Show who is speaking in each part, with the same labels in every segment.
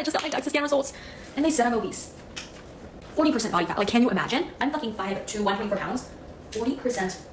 Speaker 1: I just got my DEXA scan results, and they said I'm obese. 40% body fat. Like, can you imagine? I'm fucking 5'2", 124 pounds. 40%.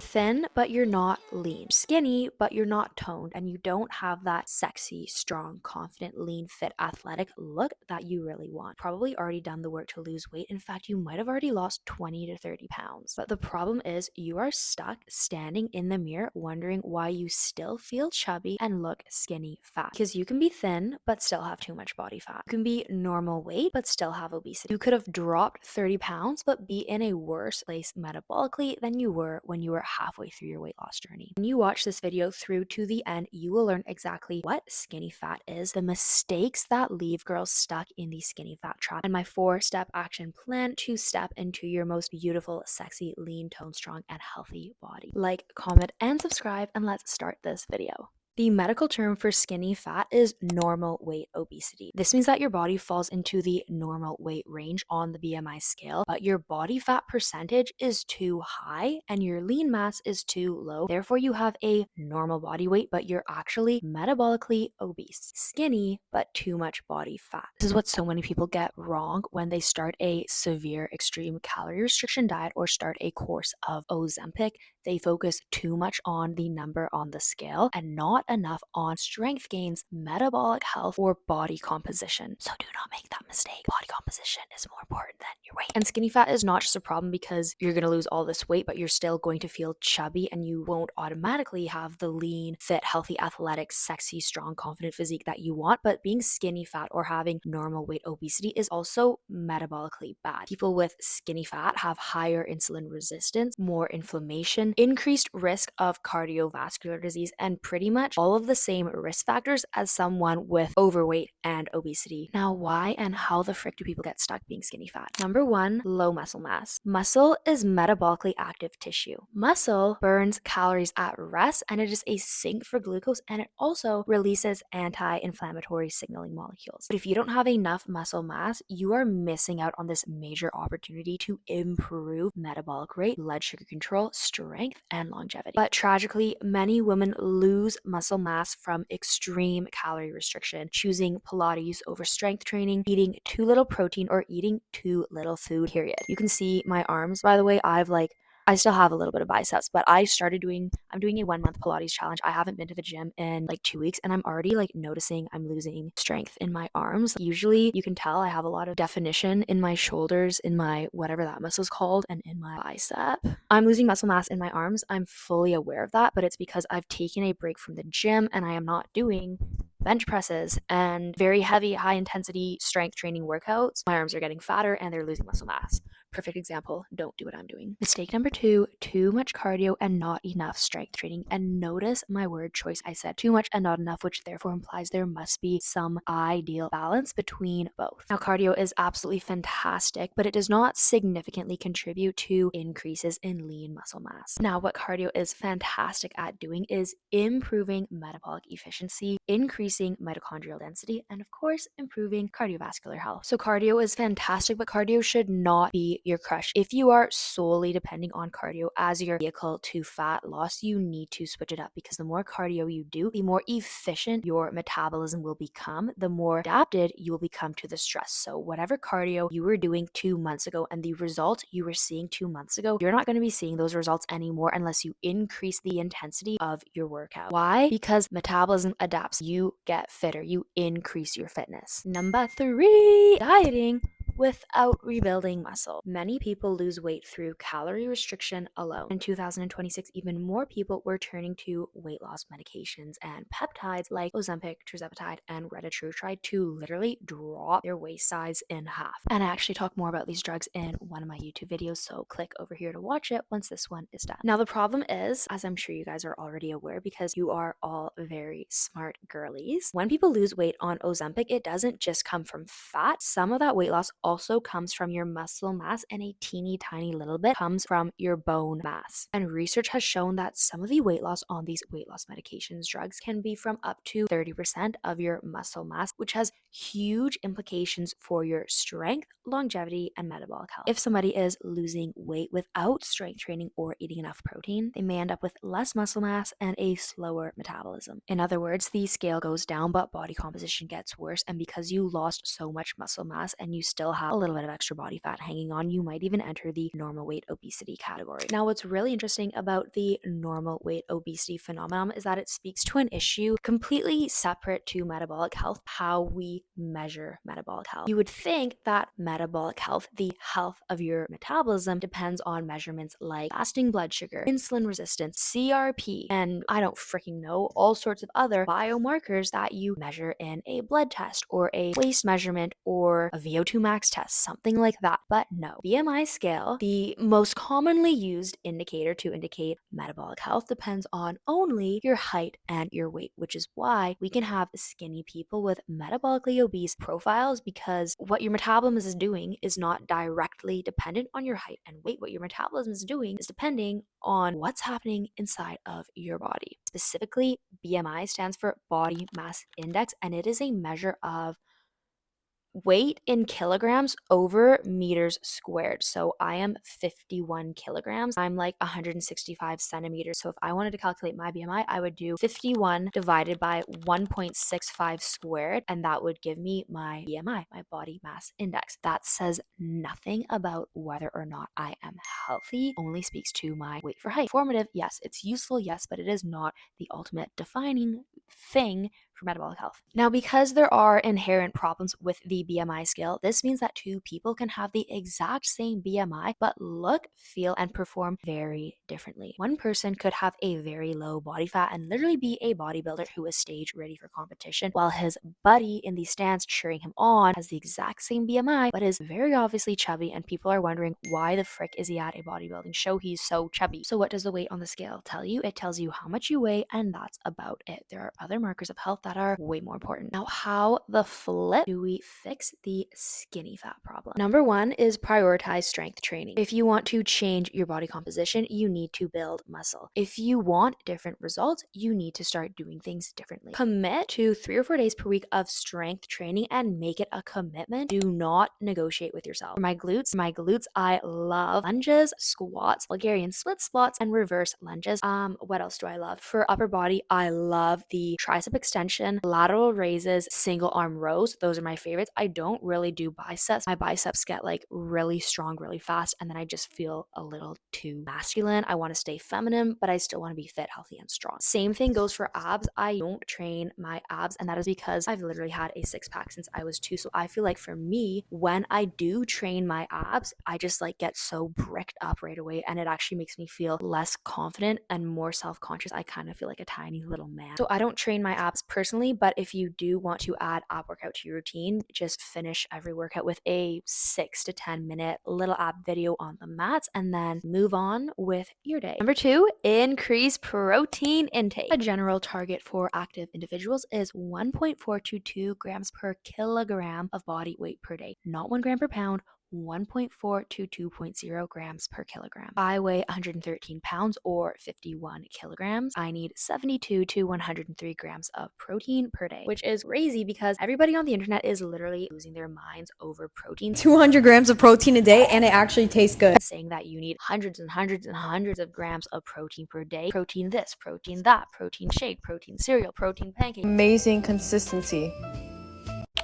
Speaker 2: Thin, but you're not lean. Skinny, but you're not toned, and you don't have that sexy, strong, confident, lean, fit, athletic look that you really want. Probably already done the work to lose weight. In fact, you might have already lost 20 to 30 pounds. But the problem is you are stuck standing in the mirror wondering why you still feel chubby and look skinny fat. Because you can be thin, but still have too much body fat. You can be normal weight, but still have obesity. You could have dropped 30 pounds, but be in a worse place metabolically than you were when you were halfway through your weight loss journey. When you watch this video through to the end, you will learn exactly what skinny fat is, the mistakes that leave girls stuck in the skinny fat trap, and my 4-step action plan to step into your most beautiful, sexy, lean, toned, strong, and healthy body. Like, comment, and subscribe, and let's start this video. The medical term for skinny fat is normal weight obesity. This means that your body falls into the normal weight range on the BMI scale, but your body fat percentage is too high and your lean mass is too low. Therefore, you have a normal body weight, but you're actually metabolically obese. Skinny, but too much body fat. This is what so many people get wrong when they start a severe extreme calorie restriction diet or start a course of Ozempic. They focus too much on the number on the scale and not enough on strength gains, metabolic health, or body composition. So do not make that mistake. Body composition is more important than your weight. And skinny fat is not just a problem because you're going to lose all this weight, but you're still going to feel chubby and you won't automatically have the lean, fit, healthy, athletic, sexy, strong, confident physique that you want. But being skinny fat or having normal weight obesity is also metabolically bad. People with skinny fat have higher insulin resistance, more inflammation, increased risk of cardiovascular disease, and pretty much all of the same risk factors as someone with overweight and obesity. Now, why and how the frick do people get stuck being skinny fat? Number one, low muscle mass. Muscle is metabolically active tissue. Muscle burns calories at rest and it is a sink for glucose, and it also releases anti-inflammatory signaling molecules. But if you don't have enough muscle mass, you are missing out on this major opportunity to improve metabolic rate, blood sugar control, strength, and longevity. But tragically, many women lose muscle mass from extreme calorie restriction, choosing Pilates over strength training, eating too little protein, or eating too little food, period. You can see my arms, by the way. I still have a little bit of biceps, but I'm doing a 1-month Pilates challenge. I haven't been to the gym in like 2 weeks, and I'm already like noticing I'm losing strength in my arms. Usually you can tell I have a lot of definition in my shoulders, in my whatever that muscle is called, and in my bicep. I'm losing muscle mass in my arms. I'm fully aware of that, but it's because I've taken a break from the gym and I am not doing bench presses and very heavy, high intensity strength training workouts. My arms are getting fatter and they're losing muscle mass. Perfect example. Don't do what I'm doing. Mistake number 2, too much cardio and not enough strength training. And notice my word choice. I said too much and not enough, which therefore implies there must be some ideal balance between both. Now, cardio is absolutely fantastic, but it does not significantly contribute to increases in lean muscle mass. Now, what cardio is fantastic at doing is improving metabolic efficiency, increasing mitochondrial density, and of course, improving cardiovascular health. So cardio is fantastic, but cardio should not be your crush. If you are solely depending on cardio as your vehicle to fat loss, you need to switch it up, because the more cardio you do, the more efficient your metabolism will become, the more adapted you will become to the stress. So whatever cardio you were doing 2 months ago and the result you were seeing 2 months ago, you're not going to be seeing those results anymore unless you increase the intensity of your workout. Why? Because metabolism adapts. You get fitter. You increase your fitness. Number 3, dieting without rebuilding muscle. Many people lose weight through calorie restriction alone. In 2026, even more people were turning to weight loss medications and peptides like Ozempic, tirzepatide, and retatrutide to literally drop their waist size in half. And I actually talk more about these drugs in one of my YouTube videos, so click over here to watch it once this one is done. Now, the problem is, as I'm sure you guys are already aware because you are all very smart girlies, when people lose weight on Ozempic, it doesn't just come from fat. Some of that weight loss also comes from your muscle mass, and a teeny tiny little bit comes from your bone mass. And research has shown that some of the weight loss on these weight loss medications drugs can be from up to 30% of your muscle mass, which has huge implications for your strength, longevity, and metabolic health. If somebody is losing weight without strength training or eating enough protein, they may end up with less muscle mass and a slower metabolism. In other words, the scale goes down, but body composition gets worse. And because you lost so much muscle mass and you still have a little bit of extra body fat hanging on, you might even enter the normal weight obesity category. Now, what's really interesting about the normal weight obesity phenomenon is that it speaks to an issue completely separate to metabolic health, how we measure metabolic health. You would think that metabolic health, the health of your metabolism, depends on measurements like fasting blood sugar, insulin resistance, CRP, and I don't freaking know, all sorts of other biomarkers that you measure in a blood test or a waist measurement or a VO2 max test, something like that. But no, BMI scale, the most commonly used indicator to indicate metabolic health, depends on only your height and your weight, which is why we can have skinny people with metabolically obese profiles, because what your metabolism is doing is not directly dependent on your height and weight. What your metabolism is doing is depending on what's happening inside of your body. Specifically, BMI stands for body mass index, and it is a measure of weight in kilograms over meters squared. So I am 51 kilograms. I'm like 165 centimeters. So if I wanted to calculate my BMI, I would do 51 divided by 1.65 squared, and that would give me my BMI, my body mass index. That says nothing about whether or not I am healthy, only speaks to my weight for height. Formative, yes. It's useful, yes, but it is not the ultimate defining thing for metabolic health. Now, because there are inherent problems with the BMI scale, this means that two people can have the exact same BMI but look, feel, and perform very differently. One person could have a very low body fat and literally be a bodybuilder who is stage ready for competition, while his buddy in the stands cheering him on has the exact same BMI but is very obviously chubby, and people are wondering why the frick is he at a bodybuilding show? He's so chubby. So what does the weight on the scale tell you? It tells you how much you weigh, and that's about it. There are other markers of health that are way more important. Now, how the flip do we fix the skinny fat problem? Number one is prioritize strength training. If you want to change your body composition, you need to build muscle. If you want different results, you need to start doing things differently. Commit to 3 or 4 days per week of strength training and make it a commitment. Do not negotiate with yourself. For my glutes, I love lunges, squats, Bulgarian split squats, and reverse lunges. What else do I love? For upper body, I love the tricep extension, lateral raises, single arm rows. Those are my favorites. I don't really do biceps. My biceps get like really strong really fast, and then I just feel a little too masculine. I want to stay feminine, but I still want to be fit, healthy, and strong. Same thing goes for abs. I don't train my abs, and that is because I've literally had a 6-pack since I was 2. So I feel like for me, when I do train my abs, I just like get so bricked up right away, and it actually makes me feel less confident and more self-conscious. I kind of feel like a tiny little man. So I don't train my abs personally, but if you do want to add ab workout to your routine, just finish every workout with a 6 to 10 minute little ab video on the mats, and then move on with your day. Number 2, increase protein intake. A general target for active individuals is 1.422 grams per kilogram of body weight per day, not 1 gram per pound, 1.4 to 2.0 grams per kilogram. I weigh 113 pounds or 51 kilograms. I need 72 to 103 grams of protein per day, which is crazy because everybody on the internet is literally losing their minds over protein.
Speaker 3: 200 grams of protein a day, and it actually tastes good.
Speaker 2: Saying that you need hundreds and hundreds and hundreds of grams of protein per day. Protein this, protein that, protein shake, protein cereal, protein pancake.
Speaker 3: Amazing consistency.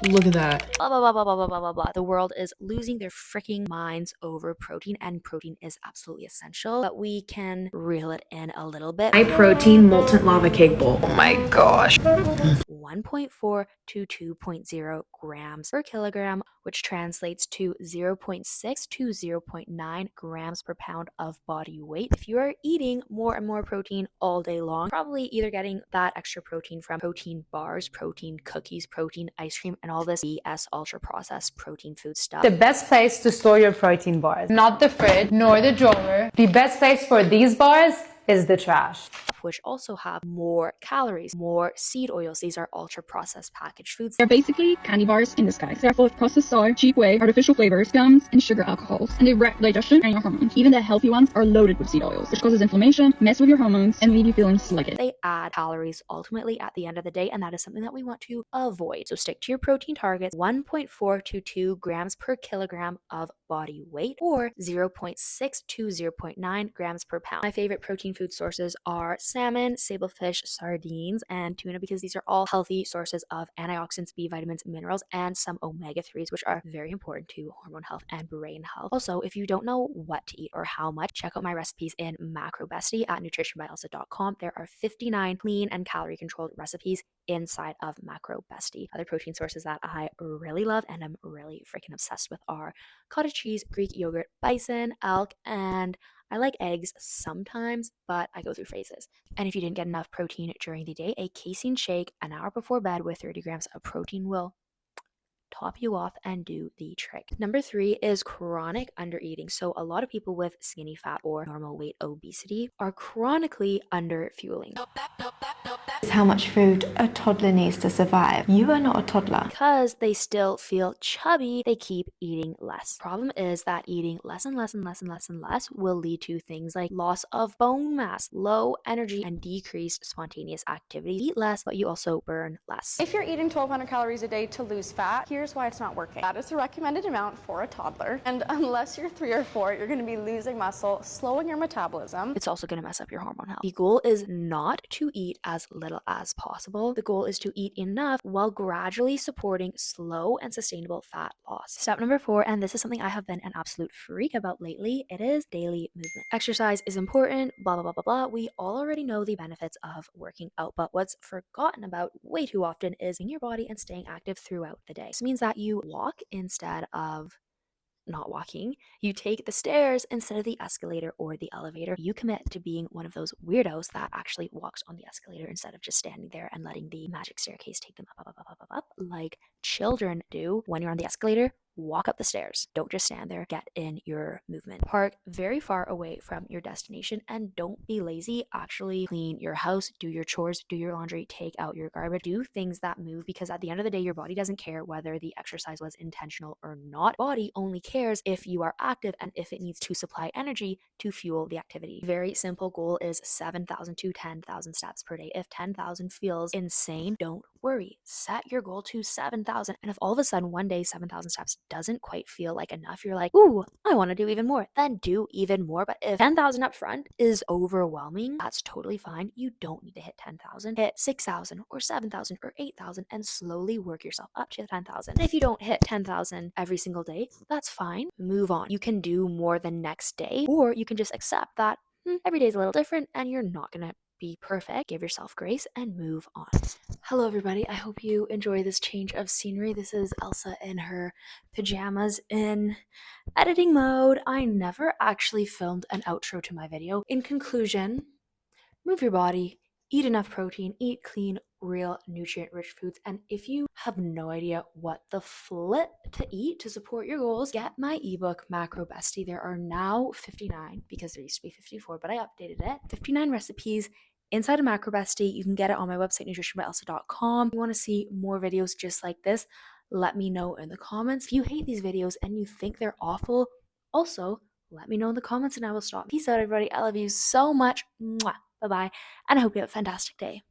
Speaker 4: Look at that.
Speaker 2: Blah, blah, blah, blah, blah, blah, blah, blah. The world is losing their freaking minds over protein, and protein is absolutely essential, but we can reel it in a little bit.
Speaker 4: High protein molten lava cake bowl. Oh my gosh.
Speaker 2: 1.4 to 2.0 grams per kilogram, which translates to 0.6 to 0.9 grams per pound of body weight. If you are eating more and more protein all day long, probably either getting that extra protein from protein bars, protein cookies, protein ice cream, and all this BS ultra processed protein food stuff.
Speaker 5: The best place to store your protein bars. Not the fridge, nor the drawer. The best place for these bars
Speaker 3: is the trash.
Speaker 2: which also have more calories, more seed oils. These are ultra processed packaged foods.
Speaker 5: They're basically candy bars in disguise. They're full of processed sour, cheap whey, artificial flavors, gums, and sugar alcohols, and they wreck digestion and your hormones. Even the healthy ones are loaded with seed oils, which causes inflammation, mess with your hormones, and leave you feeling sluggish.
Speaker 2: They add calories ultimately at the end of the day, and that is something that we want to avoid. So stick to your protein targets, 1.4 to 2 grams per kilogram of body weight, or 0.6 to 0.9 grams per pound. My favorite protein food sources are salmon, sablefish, sardines, and tuna, because these are all healthy sources of antioxidants, B vitamins, minerals, and some omega-3s, which are very important to hormone health and brain health. Also, if you don't know what to eat or how much, check out my recipes in Macro Bestie at nutritionbyelsa.com. There are 59 clean and calorie controlled recipes inside of Macro Bestie. Other protein sources that I really love and I'm really freaking obsessed with are cottage cheese, Greek yogurt, bison, elk, and I like eggs sometimes, but I go through phases. And if you didn't get enough protein during the day, a casein shake an hour before bed with 30 grams of protein will top you off and do the trick. Number 3 is chronic undereating. So a lot of people with skinny fat or normal weight obesity are chronically under fueling.
Speaker 6: Is how much food a toddler needs to survive. You are not a toddler.
Speaker 2: Because they still feel chubby, they keep eating less. Problem is that eating less and less and less and less and less will lead to things like loss of bone mass, low energy, and decreased spontaneous activity. Eat less, but you also burn less.
Speaker 7: If you're eating 1,200 calories a day to lose fat, here's why it's not working. That is the recommended amount for a toddler. And unless you're 3 or 4, you're going to be losing muscle, slowing your metabolism.
Speaker 2: It's also going to mess up your hormone health. The goal is not to eat as little as possible. The goal is to eat enough while gradually supporting slow and sustainable fat loss. Step number 4, and this is something I have been an absolute freak about lately, it is daily movement. Exercise is important, blah, blah, blah, blah, blah. We all already know the benefits of working out, but what's forgotten about way too often is in your body and staying active throughout the day. This means that you walk instead of not walking, you take the stairs instead of the escalator or the elevator. You commit to being one of those weirdos that actually walks on the escalator instead of just standing there and letting the magic staircase take them up, up, up, up, up, up, like children do. When you're on the escalator, walk up the stairs. Don't just stand there. Get in your movement. Park very far away from your destination and don't be lazy. Actually clean your house, do your chores, do your laundry, take out your garbage, do things that move, because at the end of the day, your body doesn't care whether the exercise was intentional or not. Body only cares if you are active and if it needs to supply energy to fuel the activity. Very simple goal is 7,000 to 10,000 steps per day. If 10,000 feels insane, don't worry. Set your goal to 7,000. And if all of a sudden one day 7,000 steps doesn't quite feel like enough, you're like, ooh, I want to do even more, then do even more. But if 10,000 up front is overwhelming, that's totally fine. You don't need to hit 10,000. Hit 6,000 or 7,000 or 8,000 and slowly work yourself up to 10,000. And if you don't hit 10,000 every single day, that's fine. Move on. You can do more the next day, or you can just accept that every day is a little different and you're not going to be perfect. Give yourself grace and move on. Hello everybody, I hope you enjoy this change of scenery. This is Elsa in her pajamas in editing mode. I never actually filmed an outro to my video. In conclusion, move your body, eat enough protein, eat clean, real, nutrient-rich foods, and if you have no idea what the flip to eat to support your goals, get my ebook, Macro Bestie. There are now 59, because there used to be 54, but I updated it. 59 recipes inside of Macro Bestie. You can get it on my website, nutritionbyelsa.com. If you want to see more videos just like this, let me know in the comments. If you hate these videos and you think they're awful, also let me know in the comments and I will stop. Peace out, everybody. I love you so much. Mwah. Bye-bye. And I hope you have a fantastic day.